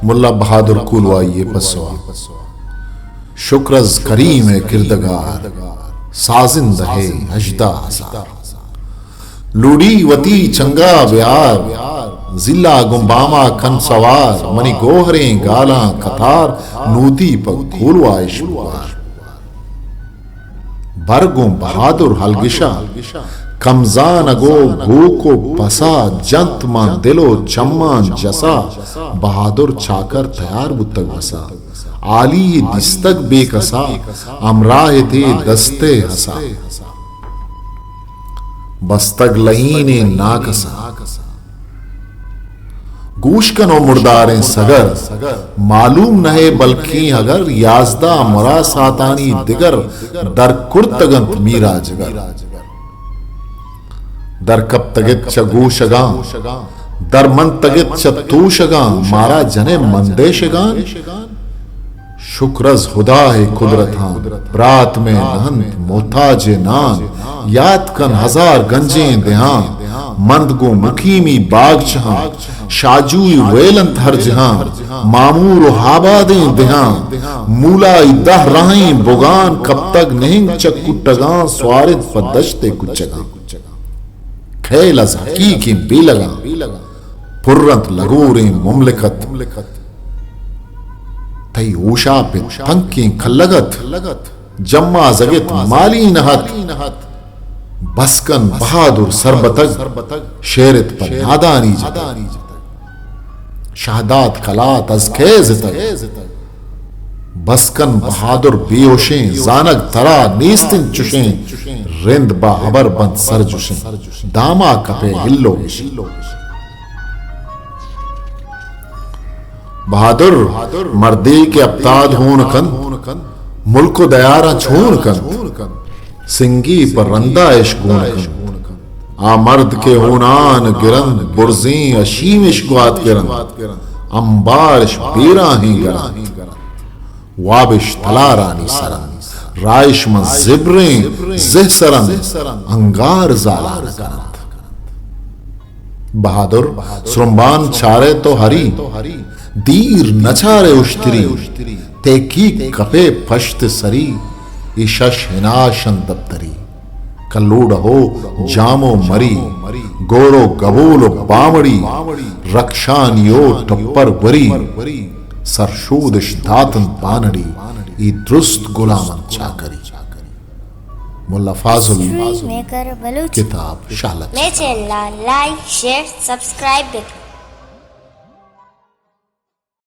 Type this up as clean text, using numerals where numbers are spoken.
मुल्ला बहादुर कुलवाई पसवा शुक्रज करीम किरदगार साजिंद है हजदा लूड़ी वती चंगा ब्यार जिला गुम्बामा कन सवार मनी गोहरे गाला कतार नूती पर कुलवाइश बरगो बहादुर हलगिशा कमजान अगो गो को बसा जंत मां दिलो चम्मान जसा बहादुर चाकर तैयार बुतक बसा आली दिस्तक बेकसा अमराह थे दस्ते हसा बस्तक लहीने नाकसा गूशकनो मुर्दारें सगर मालूम नहे बल्कि अगर याजदा मुरा सातानी दिगर दर कुर्तगंत मीरा जगर दर कब तगित च गूशगा दर मन तगित च तूशगा मारा जने मंदेशगान शुक्रज खुदा है कुदरत रात में नहंत मोहताज नान याद कन हजार गंजे देहां मंदगो मुखीमी बाग जहां शाजूई वेलंत हर जहां मामूर हाबादे देहां मूला दह राही बुगान कब तक नहीं चक्कुटगा स्वारिद पदश्ते कुचगा खेल अज हकीकी बेलगा पुर्रंत लगोरे मुमलिकत तई ऊषा पे तंकी खल्लगत जम्मा जगित माली नहत बसकन बहादुर सरबतग शेरित पर नादानी जतग शहादात कलात अजखेज तक बसकन बहादुर बेहोशें जानक तरा नीस्तिन चुशें रिंद बाहबर बंद सर जुशें दामा कपे हिल्लो बहादुर मर्दी के अब्ताद होन कन मुल्क दयारा छोन कन सिंगी पर रंदा इश्कून कन आ मर्द के होनान गिरन बुर्जी अशीम इश्कुआत गिरन अंबारिश बेरा ही गिरन वाबिश तलारानी सरन राइश में जिब्रें जिह सरन अंगार जालान करत बहादुर सुरम्बान छारे तो हरी दीर नचारे उश्तरी तेकी कपे फश्त सरी ईशश हिनाशन दप्तरी कल्लूड हो जामो मरी गोरो गबूल बामड़ी रक्षानियो टप्पर वरी सरशूदिश दातन पानड़ी ई दुरुस्त गुलामन चाकरी मुल्ला फाजुल किताब शालत मेरे चैनल लाइक शेयर सब्सक्राइब